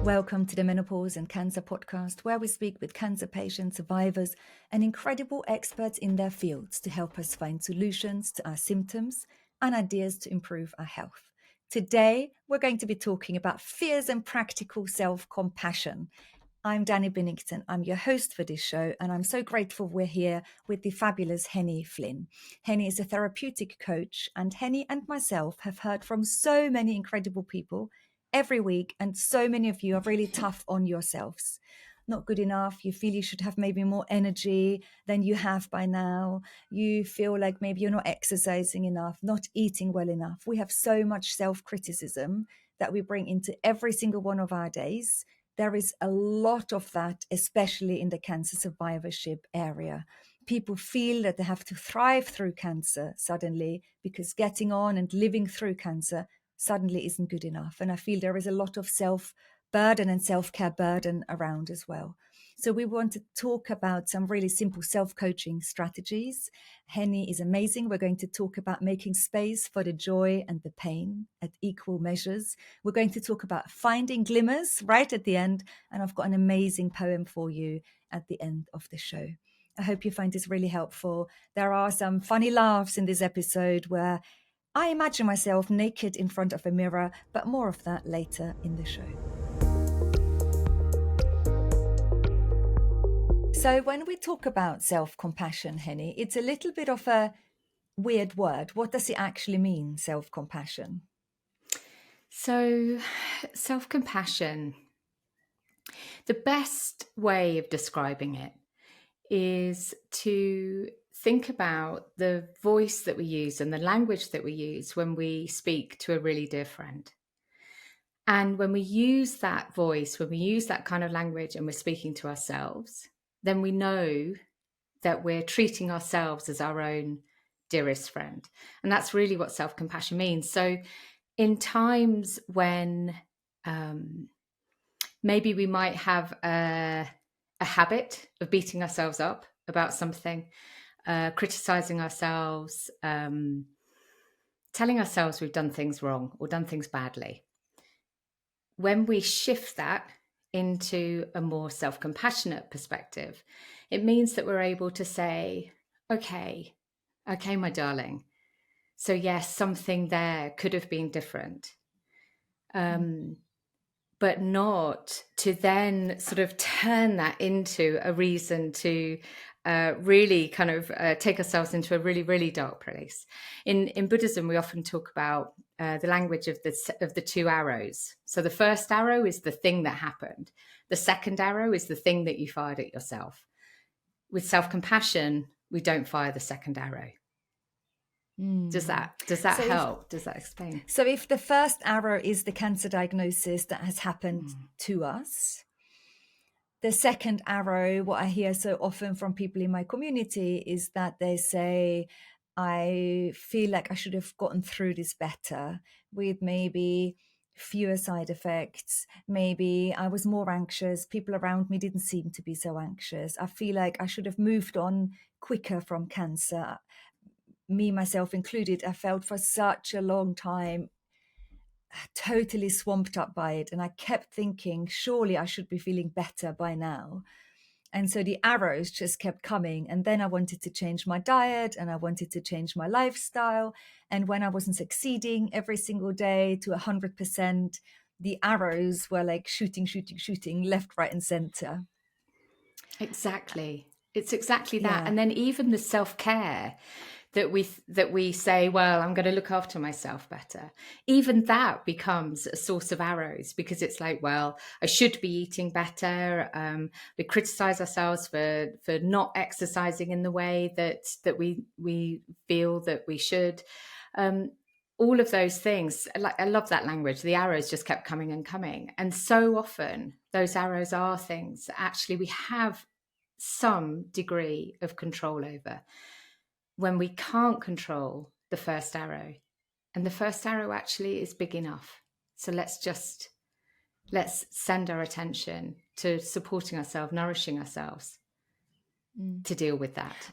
Welcome to the Menopause and Cancer podcast, where we speak with cancer patients, survivors, and incredible experts in their fields to help us find solutions to our symptoms and ideas to improve our health. Today, we're going to be talking about fears and practical self-compassion. I'm Danny Binnington. I'm your host for this show, and I'm so grateful we're here with the fabulous Henny Flynn. Henny is a therapeutic coach, and Henny and myself have heard from so many incredible people every week, and so many of you are really tough on yourselves. Not good enough. You feel you should have maybe more energy than you have by now. You feel like maybe you're not exercising enough, not eating well enough. We have so much self-criticism that we bring into every single one of our days. There is a lot of that, especially in the cancer survivorship area. People feel that they have to thrive through cancer suddenly because getting on and living through cancer suddenly isn't good enough. And I feel there is a lot of self-burden and self-care burden around as well. So we want to talk about some really simple self-coaching strategies. Henny is amazing. We're going to talk about making space for the joy and the pain at equal measures. We're going to talk about finding glimmers right at the end. And I've got an amazing poem for you at the end of the show. I hope you find this really helpful. There are some funny laughs in this episode where I imagine myself naked in front of a mirror, but more of that later in the show. So when we talk about self-compassion, Henny, it's a little bit of a weird word. What does it actually mean, self-compassion? So, self-compassion, the best way of describing it is to think about the voice that we use and the language that we use when we speak to a really dear friend. And when we use that voice, when we use that kind of language and we're speaking to ourselves, then we know that we're treating ourselves as our own dearest friend. And that's really what self-compassion means. So in times when maybe we might have a habit of beating ourselves up about something, criticizing ourselves, telling ourselves we've done things wrong or done things badly. When we shift that into a more self-compassionate perspective, it means that we're able to say, okay, my darling. So yes, something there could have been different. But not to then sort of turn that into a reason to really kind of take ourselves into a really, really dark place. In Buddhism, we often talk about the language of the two arrows. So the first arrow is the thing that happened. The second arrow is the thing that you fired at yourself. With self-compassion, we don't fire the second arrow. Does that help? Does that explain? So if the first arrow is the cancer diagnosis that has happened to us, the second arrow, what I hear so often from people in my community is that they say, I feel like I should have gotten through this better with maybe fewer side effects. Maybe I was more anxious. People around me didn't seem to be so anxious. I feel like I should have moved on quicker from cancer. Me, myself included, I felt for such a long time totally swamped up by it. And I kept thinking, surely I should be feeling better by now. And so the arrows just kept coming. And then I wanted to change my diet and I wanted to change my lifestyle. And when I wasn't succeeding every single day to 100%, the arrows were like shooting left, right, and center. Exactly. It's exactly that. Yeah. And then even the self-care that we say, well, I'm going to look after myself better. Even that becomes a source of arrows because it's like, well, I should be eating better. We criticize ourselves for not exercising in the way that we feel that we should. All of those things, I love that language. The arrows just kept coming and coming. And so often those arrows are things that actually we have some degree of control over. When we can't control the first arrow, and the first arrow actually is big enough. So let's send our attention to supporting ourselves, nourishing ourselves to deal with that.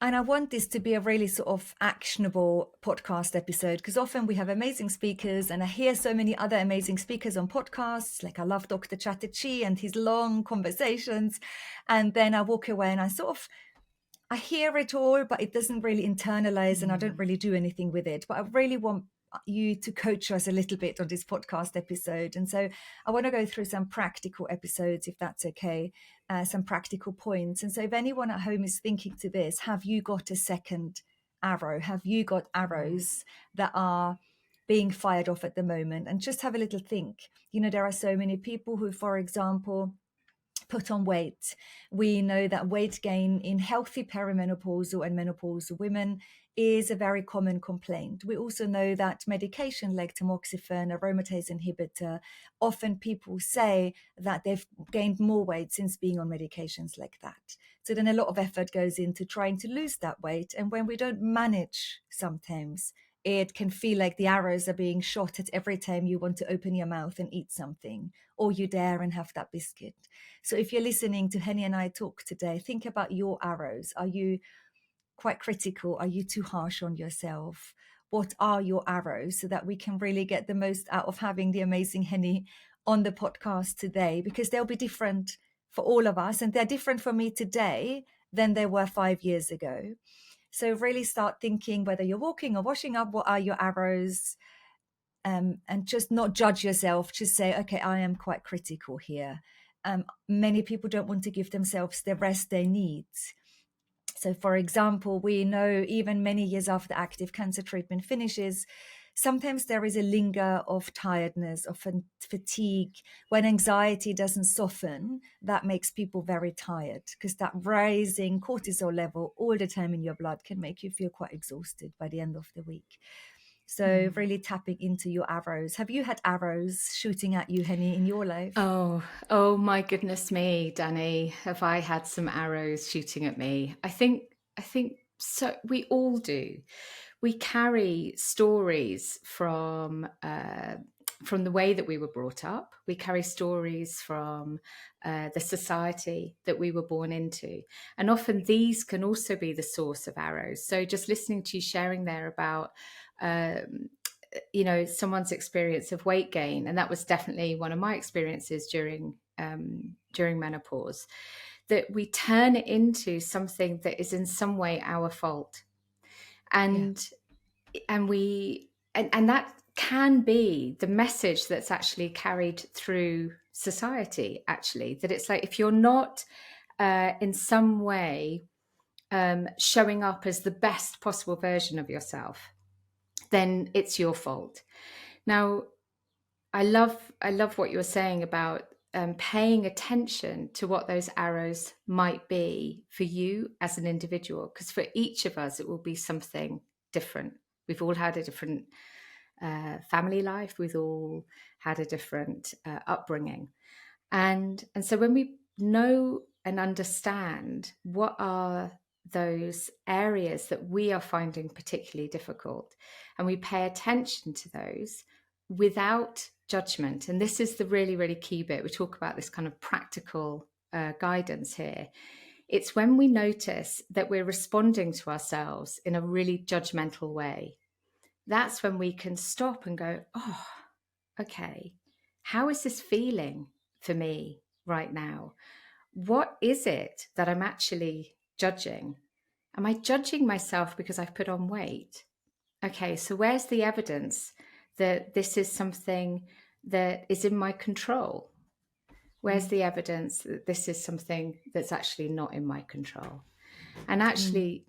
And I want this to be a really sort of actionable podcast episode, because often we have amazing speakers, and I hear so many other amazing speakers on podcasts. Like I love Dr. Chatterjee and his long conversations. And then I walk away and I hear it all, but it doesn't really internalize and I don't really do anything with it. But I really want you to coach us a little bit on this podcast episode. And so I want to go through some practical episodes, if that's okay, some practical points. And so if anyone at home is thinking to this, have you got a second arrow? Have you got arrows that are being fired off at the moment? And just have a little think. You know, there are so many people who, for example, put on weight. We know that weight gain in healthy perimenopausal and menopausal women is a very common complaint. We also know that medication like tamoxifen, aromatase inhibitor, often people say that they've gained more weight since being on medications like that. So then a lot of effort goes into trying to lose that weight. And when we don't manage, sometimes it can feel like the arrows are being shot at every time you want to open your mouth and eat something, or you dare and have that biscuit. So if you're listening to Henny and I talk today, think about your arrows. Are you quite critical? Are you too harsh on yourself? What are your arrows, so that we can really get the most out of having the amazing Henny on the podcast today? Because they'll be different for all of us, and they're different for me today than they were 5 years ago. So really start thinking, whether you're walking or washing up, what are your arrows? And just not judge yourself. Just say, okay, I am quite critical here. Many people don't want to give themselves the rest they need. So, for example, we know even many years after active cancer treatment finishes, sometimes there is a linger of tiredness, of fatigue. When anxiety doesn't soften, that makes people very tired, because that rising cortisol level all the time in your blood can make you feel quite exhausted by the end of the week. So really tapping into your arrows. Have you had arrows shooting at you, Henny, in your life? Oh my goodness me, Danny, have I had some arrows shooting at me? I think so. We all do. We carry stories from the way that we were brought up. We carry stories from the society that we were born into, and often these can also be the source of arrows. So just listening to you sharing there about someone's experience of weight gain, and that was definitely one of my experiences during menopause, that we turn it into something that is in some way our fault, and that can be the message that's actually carried through society, actually, that it's like, if you're not in some way showing up as the best possible version of yourself, then it's your fault. Now, I love what you're saying about paying attention to what those arrows might be for you as an individual, because for each of us, it will be something different. We've all had a different family life. We've all had a different upbringing. And so when we know and understand what are those areas that we are finding particularly difficult, and we pay attention to those without judgment, and this is the really, really key bit. We talk about this kind of practical guidance here. It's when we notice that we're responding to ourselves in a really judgmental way, that's when we can stop and go, oh, okay, how is this feeling for me right now? What is it that I'm actually judging? Am I judging myself because I've put on weight? Okay, so where's the evidence that this is something that is in my control? Where's the evidence that this is something that's actually not in my control? And actually,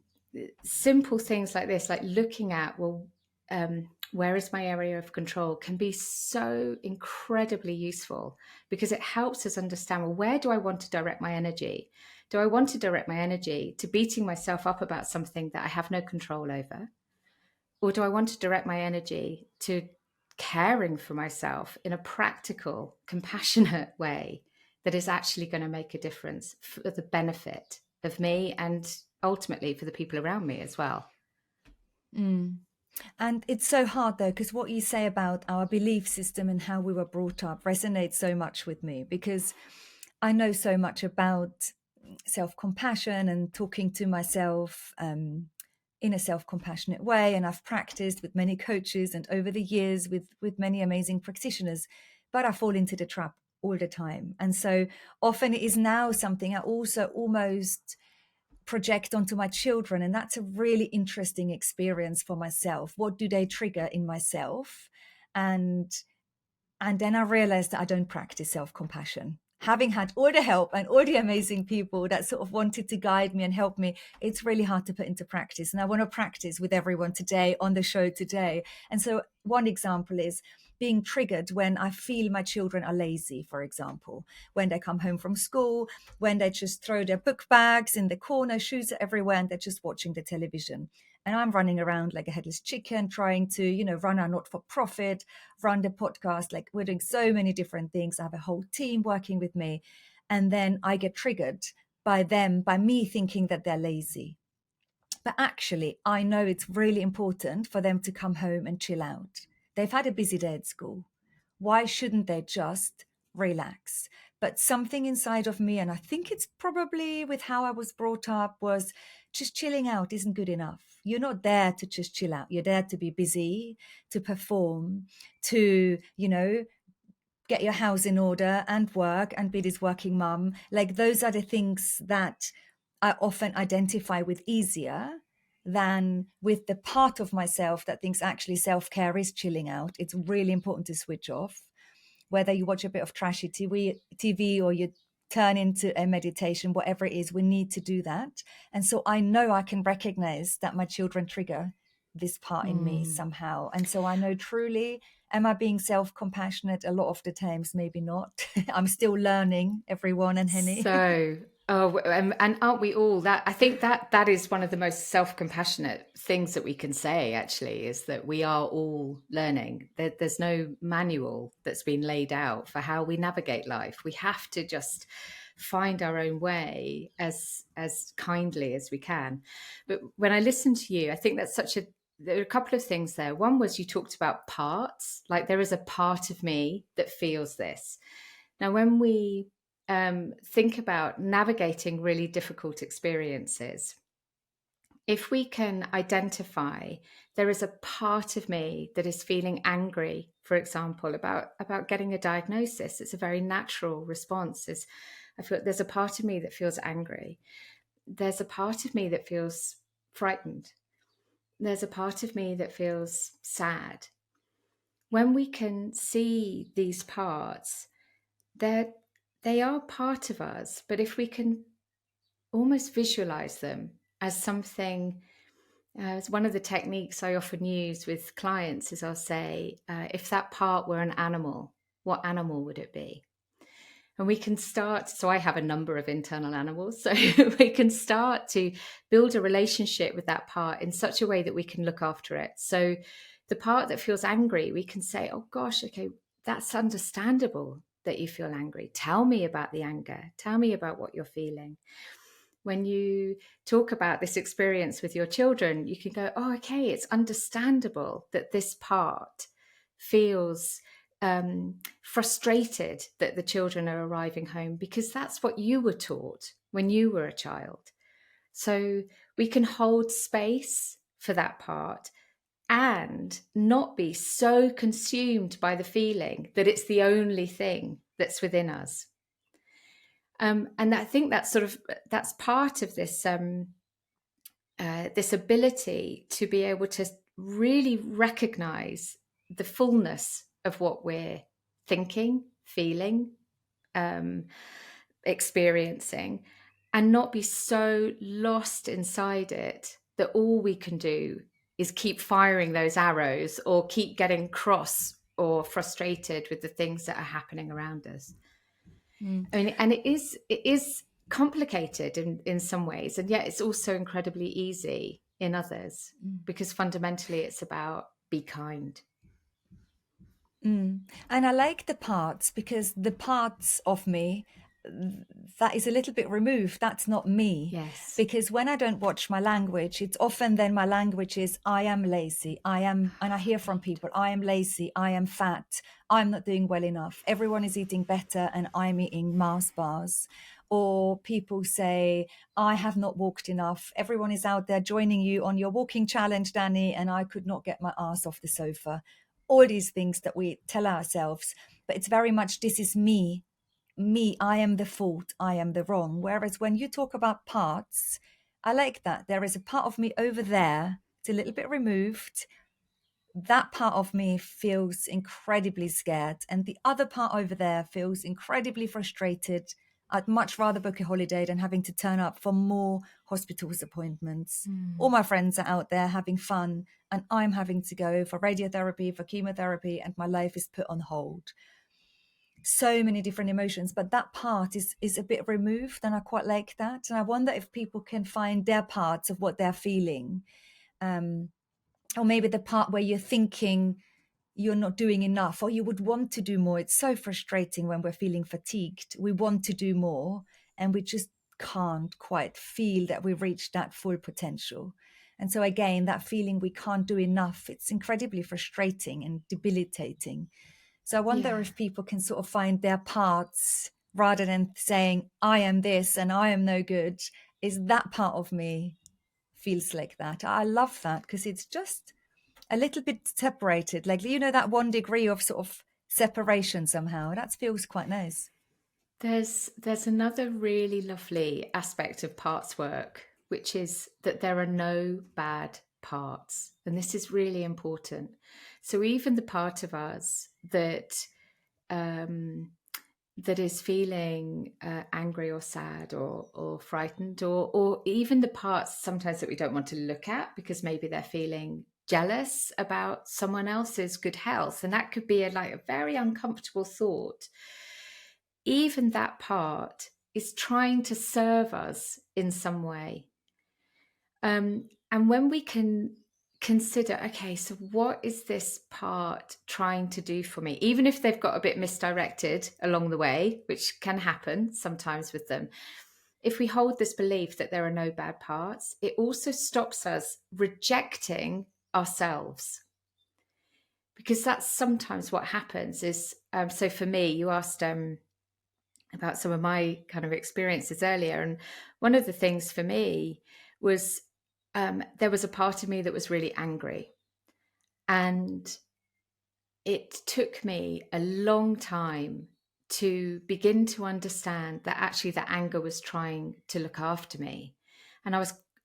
simple things like this, like looking at, well, where is my area of control, can be so incredibly useful, because it helps us understand, well, where do I want to direct my energy? Do I want to direct my energy to beating myself up about something that I have no control over? Or do I want to direct my energy to caring for myself in a practical, compassionate way that is actually going to make a difference for the benefit of me and ultimately for the people around me as well? And it's so hard, though, because what you say about our belief system and how we were brought up resonates so much with me, because I know so much about self-compassion and talking to myself in a self-compassionate way. And I've practiced with many coaches and over the years with many amazing practitioners, but I fall into the trap all the time. And so often it is now something I also almost project onto my children. And that's a really interesting experience for myself. What do they trigger in myself? And then I realized that I don't practice self-compassion. Having had all the help and all the amazing people that sort of wanted to guide me and help me, it's really hard to put into practice. And I want to practice with everyone today on the show today. And so one example is being triggered when I feel my children are lazy, for example, when they come home from school, when they just throw their book bags in the corner, shoes are everywhere, and they're just watching the television. And I'm running around like a headless chicken, trying to, run our not-for-profit, run the podcast. Like we're doing so many different things. I have a whole team working with me. And then I get triggered by me thinking that they're lazy. But actually, I know it's really important for them to come home and chill out. They've had a busy day at school. Why shouldn't they just relax? But something inside of me, and I think it's probably with how I was brought up, was just chilling out isn't good enough. You're not there to just chill out. You're there to be busy, to perform, to, get your house in order and work and be this working mum. Like those are the things that I often identify with easier than with the part of myself that thinks actually self-care is chilling out. It's really important to switch off. Whether you watch a bit of trashy TV or you turn into a meditation, whatever it is, we need to do that. And so I know I can recognize that my children trigger this part in me somehow. And so I know truly, am I being self-compassionate? A lot of the times, maybe not. I'm still learning, everyone, and Henny. And aren't we all? That I think that is one of the most self-compassionate things that we can say, actually, is that we are all learning. There's no manual that's been laid out for how we navigate life. We have to just find our own way as kindly as we can. But when I listen to you, I think there are a couple of things there. One was you talked about parts, like there is a part of me that feels this. Now, when we think about navigating really difficult experiences, if we can identify there is a part of me that is feeling angry, for example, about getting a diagnosis, it's a very natural response. I feel there's a part of me that feels angry. There's a part of me that feels frightened. There's a part of me that feels sad. When we can see these parts, they are part of us, but if we can almost visualize them as something, as one of the techniques I often use with clients is I'll say, if that part were an animal, what animal would it be? And we can start, so I have a number of internal animals, so we can start to build a relationship with that part in such a way that we can look after it. So the part that feels angry, we can say, oh gosh, okay, that's understandable that you feel angry. Tell me about the anger. Tell me about what you're feeling. When you talk about this experience with your children, you can go, oh, okay, it's understandable that this part feels frustrated that the children are arriving home, because that's what you were taught when you were a child. So we can hold space for that part and not be so consumed by the feeling that it's the only thing that's within us. And I think that's part of this this ability to be able to really recognize the fullness of what we're thinking, feeling, experiencing, and not be so lost inside it that all we can do is keep firing those arrows or keep getting cross or frustrated with the things that are happening around us. I mean, and it is complicated in some ways, and yet it's also incredibly easy in others, because fundamentally it's about be kind. And I like the parts, because the parts of me that is a little bit removed, that's not me. Yes. Because when I don't watch my language, it's often then my language is I am lazy, and I hear from people, I am lazy, I am fat, I'm not doing well enough, everyone is eating better and I'm eating Mars bars. or people say, I have not walked enough. Everyone is out there joining you on your walking challenge, Danny, and I could not get my ass off the sofa. All these things that we tell ourselves, but it's very much, this is me, I am the fault, I am the wrong. Whereas when you talk about parts, I like that. There is a part of me over there, it's a little bit removed. That part of me feels incredibly scared, and the other part over there feels incredibly frustrated. I'd much rather book a holiday than having to turn up for more hospitals appointments. All my friends are out there having fun, and I'm having to go for radiotherapy, for chemotherapy, and my life is put on hold. So many different emotions, but that part is a bit removed, and I quite like that. And I wonder if people can find their parts of what they're feeling. Or maybe the part where you're thinking you're not doing enough, or you would want to do more. It's so frustrating when we're feeling fatigued. We want to do more, and we just can't quite feel that we've reached that full potential. And so again, that feeling we can't do enough, it's incredibly frustrating and debilitating. So I wonder if people can sort of find their parts rather than saying, I am this and I am no good. Is that part of me feels like that? I love that, because it's just a little bit separated, like, you know, that 1 degree of sort of separation somehow. That feels quite nice. There's another really lovely aspect of parts work, which is that there are no bad parts. And this is really important. So even the part of us that that is feeling angry or sad or frightened, or even the parts sometimes that we don't want to look at because maybe they're feeling jealous about someone else's good health, and that could be like a very uncomfortable thought. Even that part is trying to serve us in some way. And when we can consider, okay, so what is this part trying to do for me? Even if they've got a bit misdirected along the way, which can happen sometimes with them. If we hold this belief that there are no bad parts, it also stops us rejecting ourselves. Because that's sometimes what happens is, so for me, you asked about some of my kind of experiences earlier. And one of the things for me was there was a part of me that was really angry. And it took me a long time to begin to understand that actually the anger was trying to look after me. And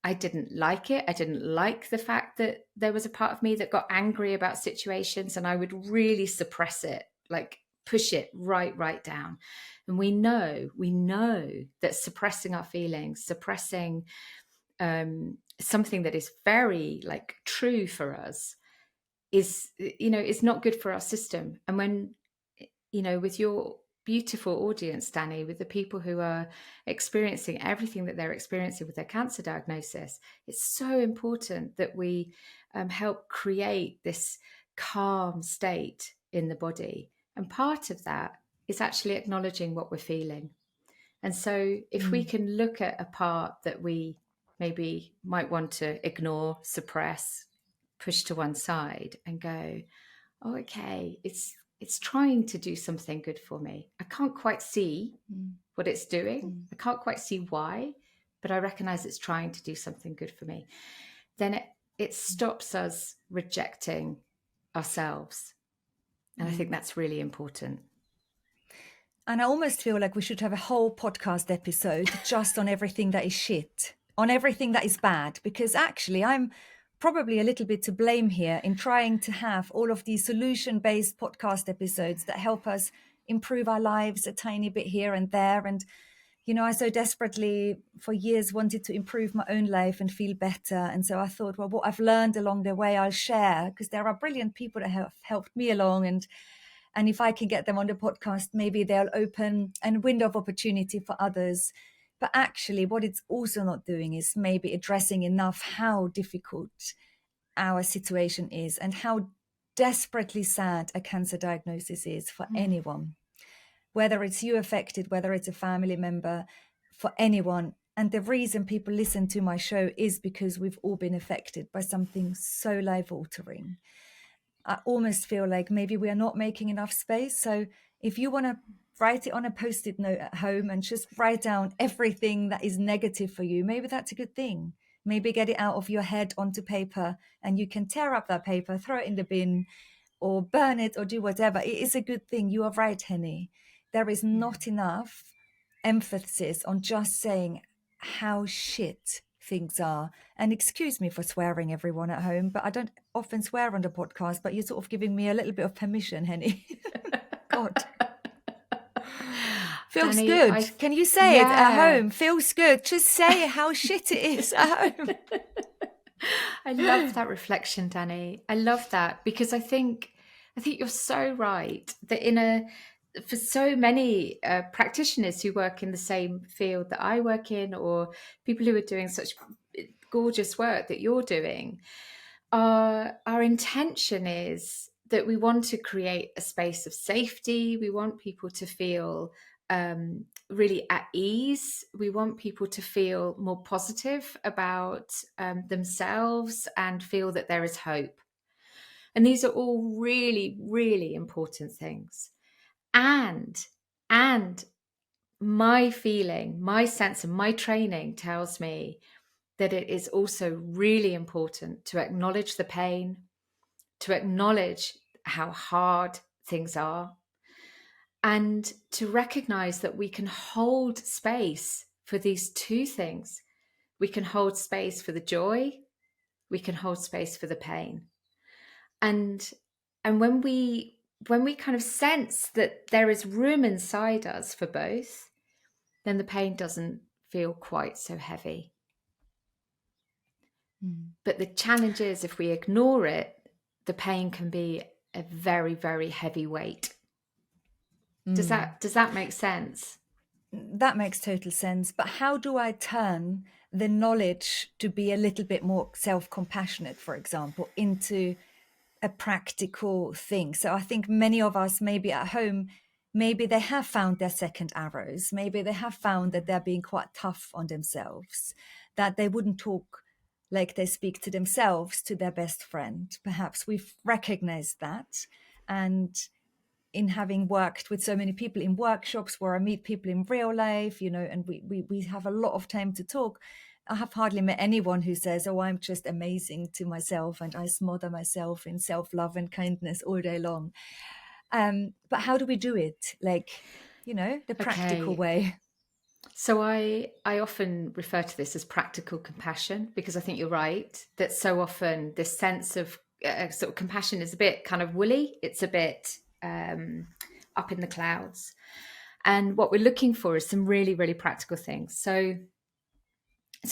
I didn't like it. I didn't like the fact that there was a part of me that got angry about situations, and I would really suppress it, like push it right down. And we know that suppressing our feelings, suppressing something that is very like true for us is, is not good for our system. And when, with your beautiful audience, Danny, with the people who are experiencing everything that they're experiencing with their cancer diagnosis, it's so important that we help create this calm state in the body. And part of that is actually acknowledging what we're feeling. And so if we can look at a part that we maybe might want to ignore, suppress, push to one side and go, oh, okay, it's trying to do something good for me. I can't quite see what it's doing. I can't quite see why, but I recognize it's trying to do something good for me. Then it stops us rejecting ourselves. And I think that's really important. And I almost feel like we should have a whole podcast episode just on everything that is shit, on everything that is bad, because actually I'm probably a little bit to blame here in trying to have all of these solution-based podcast episodes that help us improve our lives a tiny bit here and there. And, I so desperately for years wanted to improve my own life and feel better. And so I thought, well, what I've learned along the way, I'll share, because there are brilliant people that have helped me along. And if I can get them on the podcast, maybe they'll open a window of opportunity for others. But actually, what it's also not doing is maybe addressing enough how difficult our situation is and how desperately sad a cancer diagnosis is for anyone, whether it's you affected, whether it's a family member, for anyone. And the reason people listen to my show is because we've all been affected by something so life-altering. I almost feel like maybe we are not making enough space. So if you want to write it on a post-it note at home and just write down everything that is negative for you. Maybe that's a good thing. Maybe get it out of your head onto paper, and you can tear up that paper, throw it in the bin, or burn it, or do whatever. It is a good thing. You are right, Henny. There is not enough emphasis on just saying how shit things are. And excuse me for swearing, everyone at home, but I don't often swear on the podcast, but you're sort of giving me a little bit of permission, Henny. God. Feels Danny, good. Can you say it at home? Feels good. Just say how shit it is at home. I love that reflection, Danny. I love that, because I think you're so right that for so many practitioners who work in the same field that I work in, or people who are doing such gorgeous work that you're doing, our intention is that we want to create a space of safety. We want people to feel really at ease. We want people to feel more positive about themselves and feel that there is hope. And these are all really, really important things. And my feeling, my sense, and my training tells me that it is also really important to acknowledge the pain, to acknowledge how hard things are, and to recognize that we can hold space for these two things. We can hold space for the joy, we can hold space for the pain. And when we kind of sense that there is room inside us for both, then the pain doesn't feel quite so heavy. But the challenge is, if we ignore it, the pain can be a very, very heavy weight. Does that make sense? That makes total sense. But how do I turn the knowledge to be a little bit more self-compassionate, for example, into a practical thing? So I think many of us, maybe at home, maybe they have found their second arrows. Maybe they have found that they're being quite tough on themselves, that they wouldn't talk like they speak to themselves to their best friend. Perhaps we've recognized that. And in having worked with so many people in workshops where I meet people in real life, and we have a lot of time to talk, I have hardly met anyone who says, oh, I'm just amazing to myself and I smother myself in self-love and kindness all day long. But how do we do it? The practical way. So I often refer to this as practical compassion, because I think you're right that so often this sense of sort of compassion is a bit kind of woolly. It's a bit up in the clouds. And what we're looking for is some really, really practical things. So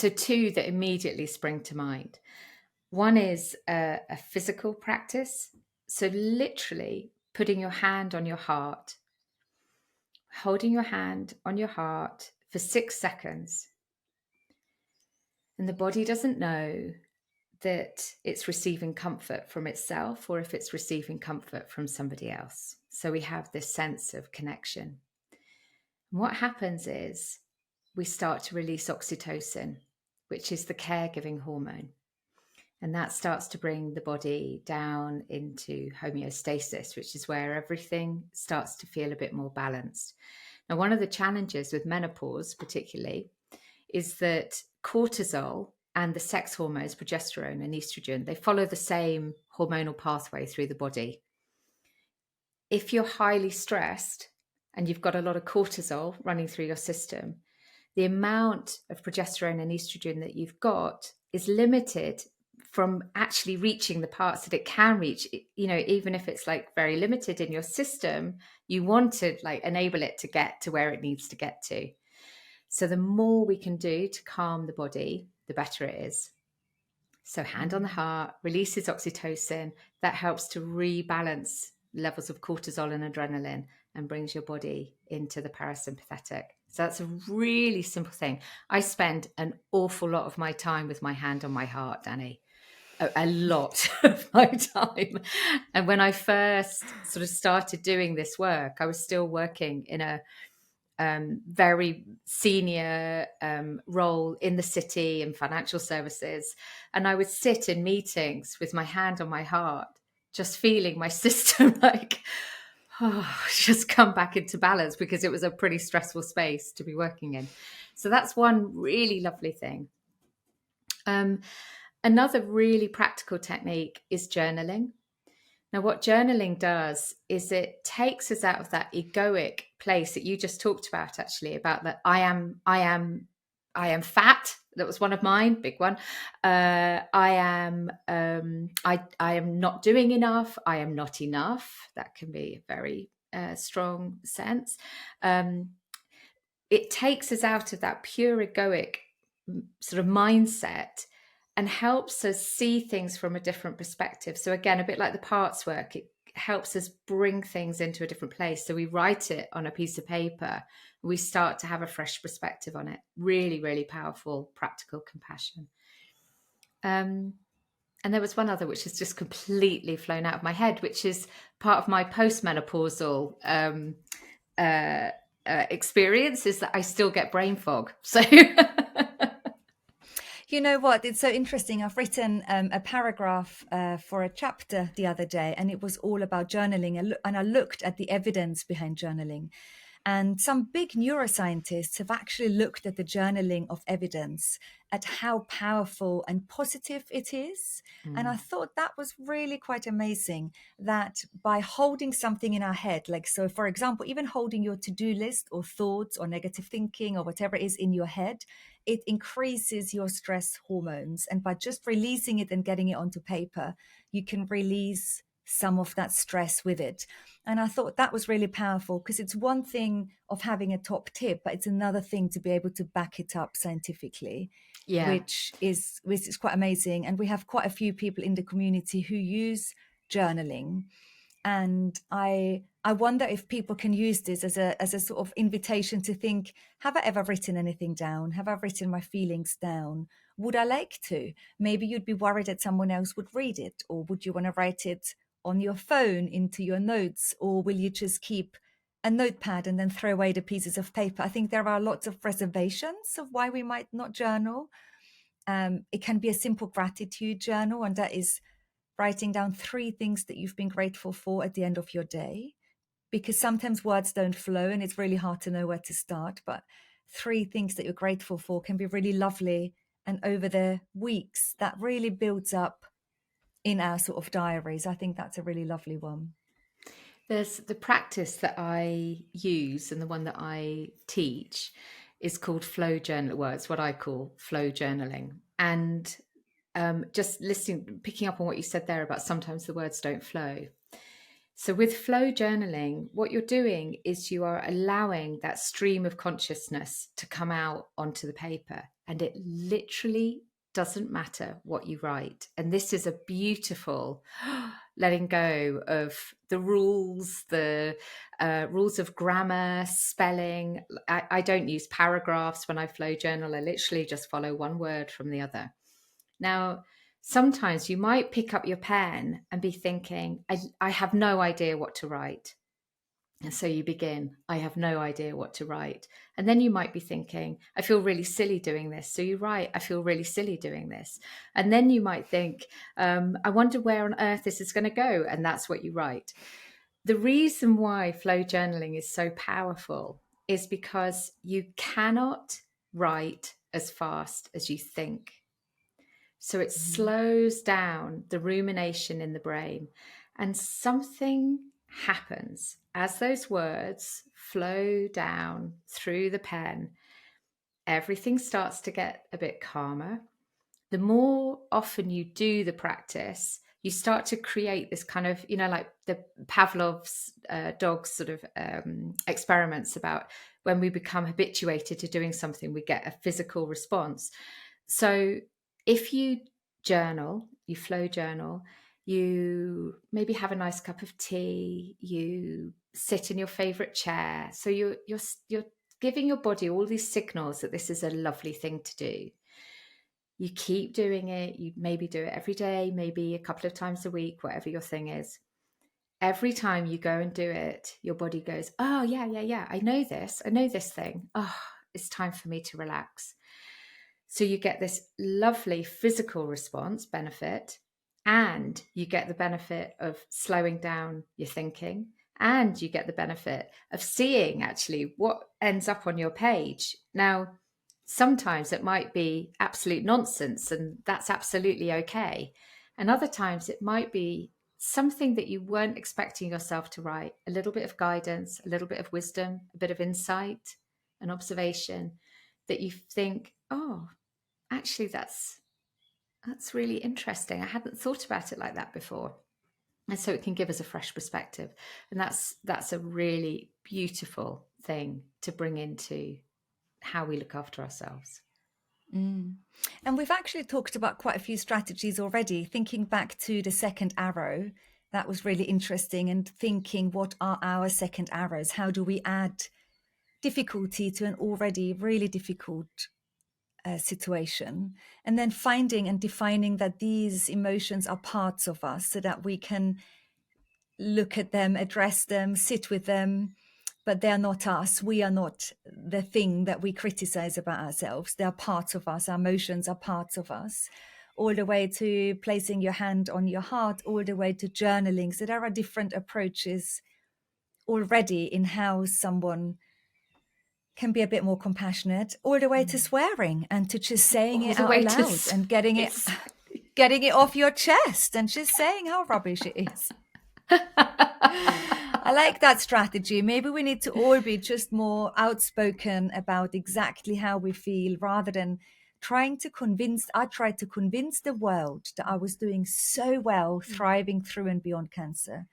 two that immediately spring to mind. One is a physical practice. So literally putting your hand on your heart, holding your hand on your heart for 6 seconds. And the body doesn't know that it's receiving comfort from itself or if it's receiving comfort from somebody else. So we have this sense of connection. And what happens is we start to release oxytocin, which is the caregiving hormone. And that starts to bring the body down into homeostasis, which is where everything starts to feel a bit more balanced. Now, one of the challenges with menopause, particularly, is that cortisol and the sex hormones, progesterone and estrogen, they follow the same hormonal pathway through the body. If you're highly stressed and you've got a lot of cortisol running through your system, the amount of progesterone and estrogen that you've got is limited from actually reaching the parts that it can reach. Even if it's like very limited in your system, you want to like enable it to get to where it needs to get to. So the more we can do to calm the body, the better it is. So hand on the heart releases oxytocin. That helps to rebalance levels of cortisol and adrenaline and brings your body into the parasympathetic. So that's a really simple thing. I spend an awful lot of my time with my hand on my heart, Danny. A lot of my time. And when I first sort of started doing this work, I was still working in a very senior role in the city and financial services. And I would sit in meetings with my hand on my heart, just feeling my system like, just come back into balance, because it was a pretty stressful space to be working in. So that's one really lovely thing. Another really practical technique is journaling. Now, what journaling does is it takes us out of that egoic place that you just talked about, actually, about that I am fat. That was one of mine, big one. I am not doing enough. I am not enough. That can be a very strong sense. It takes us out of that pure egoic sort of mindset and helps us see things from a different perspective. So again, a bit like the parts work, it helps us bring things into a different place. So we write it on a piece of paper, we start to have a fresh perspective on it. Really, really powerful, practical compassion. And there was one other which has just completely flown out of my head, which is part of my postmenopausal experience, is that I still get brain fog. So You know what? It's so interesting. I've written a paragraph for a chapter the other day, and it was all about journaling. And I looked at the evidence behind journaling. And some big neuroscientists have actually looked at the journaling of evidence, at how powerful and positive it is. And I thought that was really quite amazing, that by holding something in our head, like, so for example, even holding your to-do list or thoughts or negative thinking or whatever is in your head, it increases your stress hormones. And by just releasing it and getting it onto paper, you can release some of that stress with it. And I thought that was really powerful, because it's one thing of having a top tip, but it's another thing to be able to back it up scientifically, yeah. which is quite amazing. And we have quite a few people in the community who use journaling. And I wonder if people can use this as a sort of invitation to think, have I ever written anything down? Have I written my feelings down? Would I like to? Maybe you'd be worried that someone else would read it, or would you want to write it on your phone into your notes, or will you just keep a notepad and then throw away the pieces of paper? I think there are lots of reservations of why we might not journal. It can be a simple gratitude journal, and that is writing down 3 things that you've been grateful for at the end of your day, because sometimes words don't flow and it's really hard to know where to start. But 3 things that you're grateful for can be really lovely. And over the weeks, that really builds up in our sort of diaries. I think that's a really lovely one. There's the practice that I use, and the one that I teach is called flow journal. Well, it's what I call flow journaling. And just listening, picking up on what you said there about sometimes the words don't flow. So with flow journaling, what you're doing is you are allowing that stream of consciousness to come out onto the paper, and it literally doesn't matter what you write. And this is a beautiful letting go of the rules, rules of grammar, spelling. I don't use paragraphs when I flow journal. I literally just follow one word from the other. Now, sometimes you might pick up your pen and be thinking, I have no idea what to write. And so you begin, I have no idea what to write. And then you might be thinking, I feel really silly doing this. So you write, I feel really silly doing this. And then you might think, I wonder where on earth this is going to go. And that's what you write. The reason why flow journaling is so powerful is because you cannot write as fast as you think. So it slows down the rumination in the brain, and something happens as those words flow down through the pen. Everything starts to get a bit calmer. The more often you do the practice, you start to create this kind of, like the Pavlov's dog sort of experiments about when we become habituated to doing something, we get a physical response. So if you journal, you flow journal, you maybe have a nice cup of tea, you sit in your favorite chair. So you're giving your body all these signals that this is a lovely thing to do. You keep doing it. You maybe do it every day, maybe a couple of times a week, whatever your thing is. Every time you go and do it, your body goes, oh, yeah. I know this thing. Oh, it's time for me to relax. So you get this lovely physical response benefit, and you get the benefit of slowing down your thinking and you get the benefit of seeing actually what ends up on your page. Now, sometimes it might be absolute nonsense, and that's absolutely okay. And other times it might be something that you weren't expecting yourself to write, a little bit of guidance, a little bit of wisdom, a bit of insight, an observation that you think, oh, actually that's really interesting. I hadn't thought about it like that before. And so it can give us a fresh perspective. And that's a really beautiful thing to bring into how we look after ourselves. Mm. And we've actually talked about quite a few strategies already. Thinking back to the second arrow, that was really interesting. And thinking, what are our second arrows? How do we add difficulty to an already really difficult situation? And then finding and defining that these emotions are parts of us so that we can look at them, address them, sit with them, but they're not us. We are not the thing that we criticize about ourselves. They're parts of us. Our emotions are parts of us, all the way to placing your hand on your heart, all the way to journaling. So there are different approaches already in how someone can be a bit more compassionate, all the way to swearing and to just saying All it the out way to aloud and getting it exactly. getting it off your chest and just saying how rubbish it is. I like that strategy. Maybe we need to all be just more outspoken about exactly how we feel rather than trying to convince. I tried to convince the world that I was doing so well, thriving through and beyond cancer.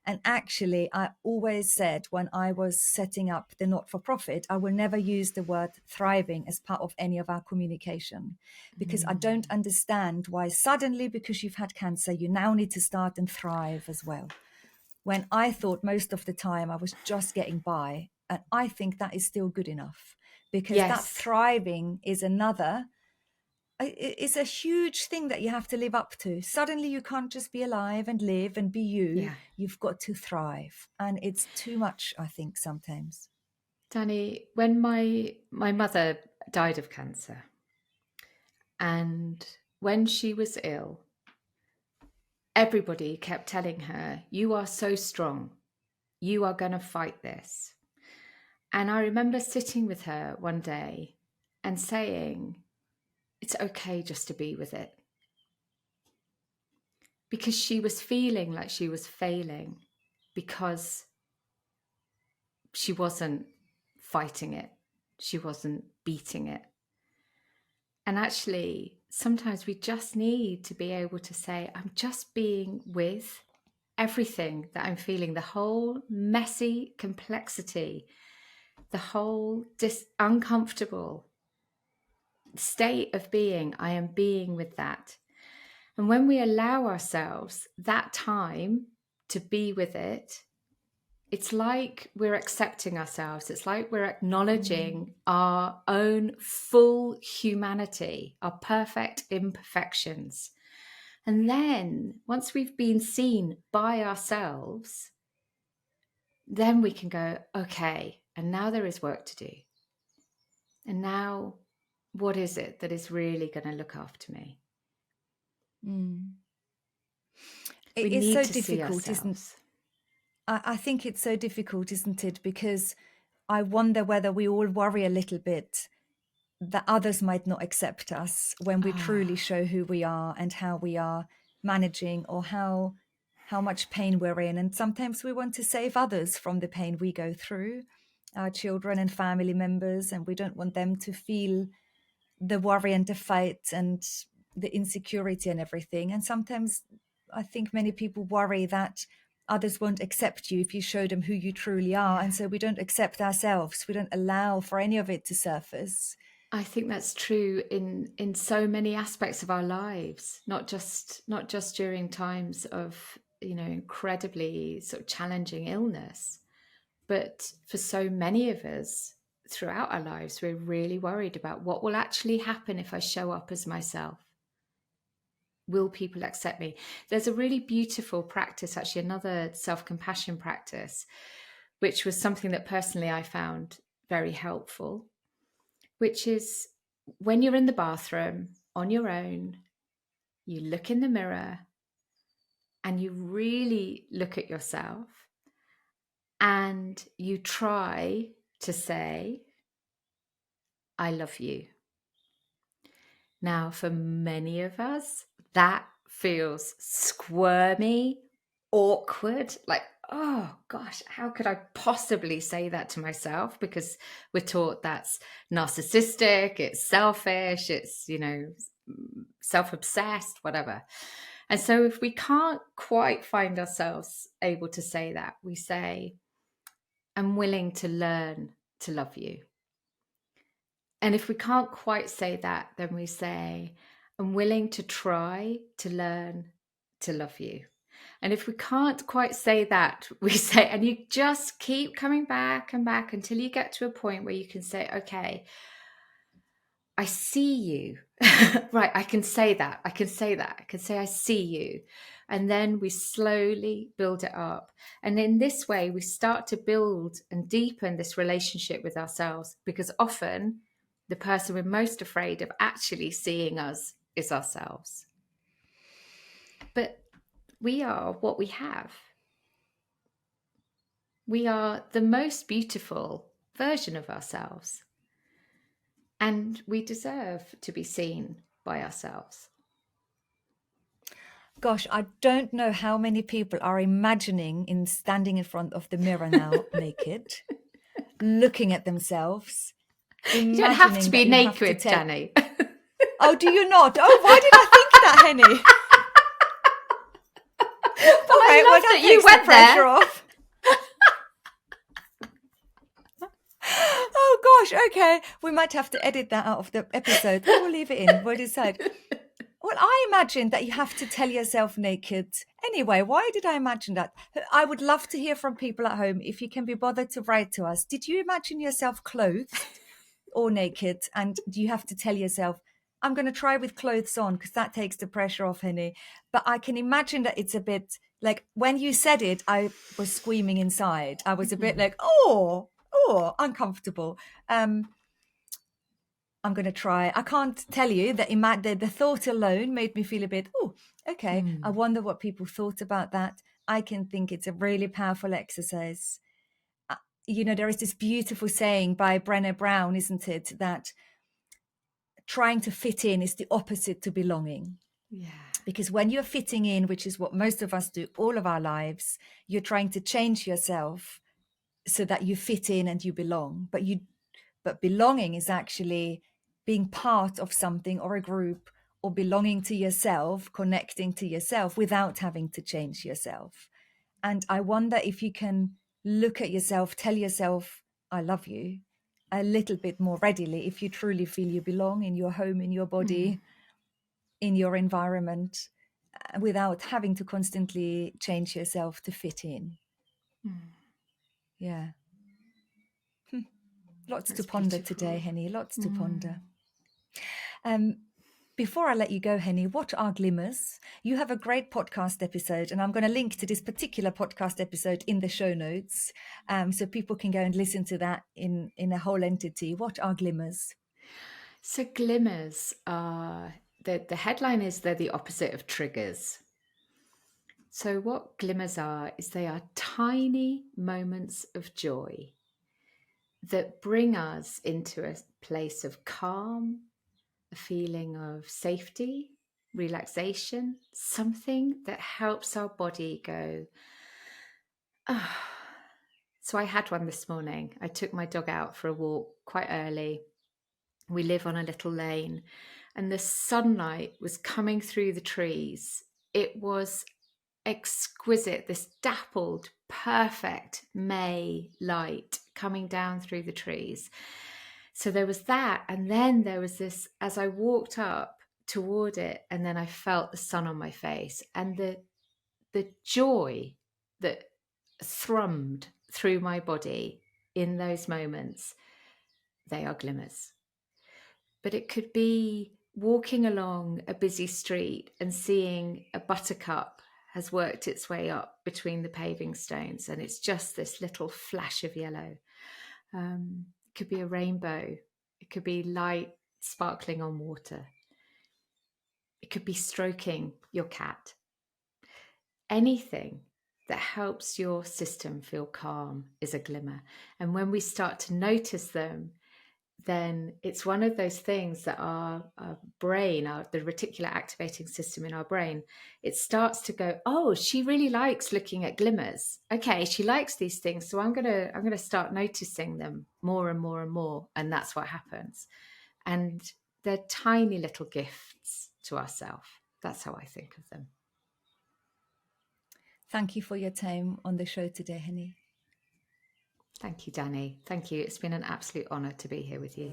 And actually, I always said when I was setting up the not-for-profit, I will never use the word thriving as part of any of our communication, because I don't understand why suddenly, because you've had cancer, you now need to start and thrive as well. When I thought most of the time I was just getting by. And I think that is still good enough, because that Yes. thriving is another, it's a huge thing that you have to live up to. Suddenly you can't just be alive and live and be you. Yeah. You've got to thrive. And it's too much, I think, sometimes. Danny, when my mother died of cancer, and when she was ill, everybody kept telling her, "You are so strong. You are going to fight this." And I remember sitting with her one day and saying, it's okay just to be with it. Because she was feeling like she was failing because she wasn't fighting it. She wasn't beating it. And actually, sometimes we just need to be able to say, I'm just being with everything that I'm feeling, the whole messy complexity, the whole uncomfortable state of being. I am being with that. And when we allow ourselves that time to be with it, it's like we're accepting ourselves. It's like we're acknowledging our own full humanity, our perfect imperfections. And then once we've been seen by ourselves, then we can go, okay, and now there is work to do. And now, what is it that is really going to look after me? Mm. We It is need so to see difficult, isn't ourselves. I think it's so difficult, isn't it? Because I wonder whether we all worry a little bit that others might not accept us when we truly show who we are and how we are managing, or how much pain we're in. And sometimes we want to save others from the pain we go through, our children and family members, and we don't want them to feel the worry and the fight and the insecurity and everything. And sometimes I think many people worry that others won't accept you if you show them who you truly are. Yeah. And so we don't accept ourselves. We don't allow for any of it to surface. I think that's true in so many aspects of our lives, not just during times of, incredibly sort of challenging illness, but for so many of us throughout our lives, we're really worried about what will actually happen if I show up as myself. Will people accept me? There's a really beautiful practice, actually, another self-compassion practice, which was something that personally I found very helpful, which is when you're in the bathroom on your own, you look in the mirror and you really look at yourself and you try to say, I love you. Now, for many of us, that feels squirmy, awkward, like, oh gosh, how could I possibly say that to myself? Because we're taught that's narcissistic, it's selfish, it's, self-obsessed, whatever. And so if we can't quite find ourselves able to say that, we say, I'm willing to learn to love you. And if we can't quite say that, then we say, I'm willing to try to learn to love you. And if we can't quite say that, we say, and you just keep coming back and back until you get to a point where you can say, okay, I see you. Right, I can say that. I can say, I see you. And then we slowly build it up. And in this way, we start to build and deepen this relationship with ourselves, because often the person we're most afraid of actually seeing us is ourselves. But we are what we have. We are the most beautiful version of ourselves. And we deserve to be seen by ourselves. Gosh, I don't know how many people are imagining in standing in front of the mirror now, naked, looking at themselves. You don't have to be naked, Danny. Oh, do you not? Oh, why did I think that, Henny? Well, I love that you went there. Off. Oh gosh, okay. We might have to edit that out of the episode. We'll leave it in. We'll decide. Well, I imagine that you have to tell yourself naked. Anyway, why did I imagine that? I would love to hear from people at home. If you can be bothered to write to us. Did you imagine yourself clothed or naked? And do you have to tell yourself, I'm going to try with clothes on, because that takes the pressure off, Henny. But I can imagine that it's a bit like, when you said it, I was screaming inside. I was a bit like, oh, uncomfortable. I'm going to try. I can't tell you that the thought alone made me feel a bit, oh, okay. I wonder what people thought about that. I can think it's a really powerful exercise. There is this beautiful saying by Brené Brown, isn't it, that trying to fit in is the opposite to belonging. Yeah. Because when you're fitting in, which is what most of us do all of our lives, you're trying to change yourself so that you fit in and you belong. But belonging is actually being part of something or a group, or belonging to yourself, connecting to yourself without having to change yourself. And I wonder if you can look at yourself, tell yourself, I love you, a little bit more readily if you truly feel you belong in your home, in your body, in your environment, without having to constantly change yourself to fit in. Yeah. Lots to ponder today, Henny. Lots to ponder. Before I let you go, Henny, what are glimmers? You have a great podcast episode, and I'm going to link to this particular podcast episode in the show notes, so people can go and listen to that in a whole entity. What are glimmers? So glimmers are, the headline is they're the opposite of triggers. So what glimmers are is they are tiny moments of joy that bring us into a place of calm, a feeling of safety, relaxation, something that helps our body go, ah. So I had one this morning. I took my dog out for a walk quite early. We live on a little lane, and the sunlight was coming through the trees. It was exquisite, this dappled, perfect May light coming down through the trees. So there was that, and then there was this, as I walked up toward it, and then I felt the sun on my face, and the joy that thrummed through my body in those moments, they are glimmers. But it could be walking along a busy street and seeing a buttercup has worked its way up between the paving stones, and it's just this little flash of yellow. It could be a rainbow. It could be light sparkling on water. It could be stroking your cat. Anything that helps your system feel calm is a glimmer. And when we start to notice them, then it's one of those things that our brain, the reticular activating system in our brain, it starts to go, oh, she really likes looking at glimmers. Okay, she likes these things, so I'm gonna start noticing them more and more and more, and that's what happens. And they're tiny little gifts to ourselves. That's how I think of them. Thank you for your time on the show today, Henny. Thank you, Danny. Thank you. It's been an absolute honour to be here with you.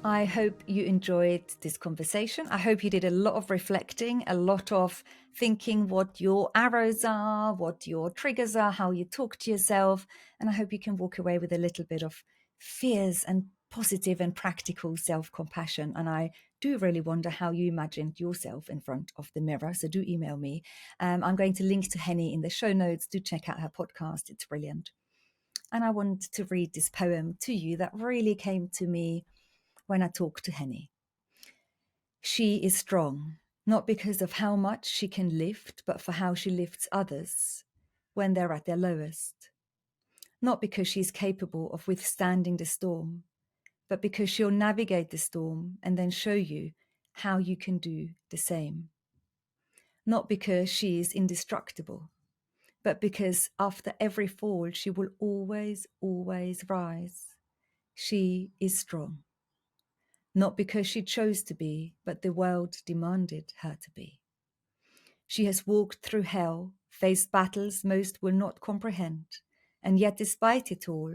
I hope you enjoyed this conversation. I hope you did a lot of reflecting, a lot of thinking what your arrows are, what your triggers are, how you talk to yourself. And I hope you can walk away with a little bit of fears and positive and practical self-compassion. And I do really wonder how you imagined yourself in front of the mirror. So do email me. I'm going to link to Henny in the show notes. Do check out her podcast. It's brilliant. And I want to read this poem to you that really came to me when I talk to Henny. She is strong, not because of how much she can lift, but for how she lifts others when they're at their lowest. Not because she's capable of withstanding the storm, but because she'll navigate the storm and then show you how you can do the same. Not because she is indestructible, but because after every fall, she will always, always rise. She is strong. Not because she chose to be, but the world demanded her to be. She has walked through hell, faced battles most will not comprehend, and yet despite it all,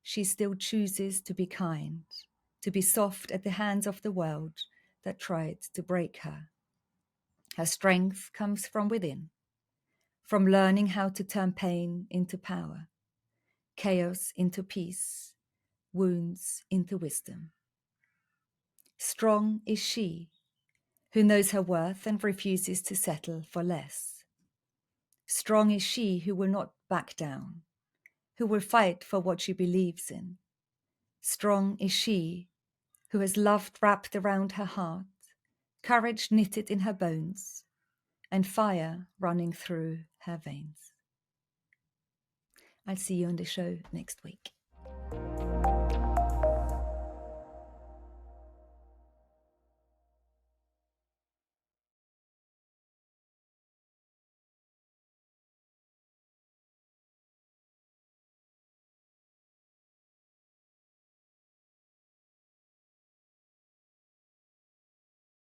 she still chooses to be kind, to be soft at the hands of the world that tried to break her. Her strength comes from within, from learning how to turn pain into power, chaos into peace, wounds into wisdom. Strong is she, who knows her worth and refuses to settle for less. Strong is she who will not back down, who will fight for what she believes in. Strong is she who has love wrapped around her heart, courage knitted in her bones, and fire running through her veins. I'll see you on the show next week.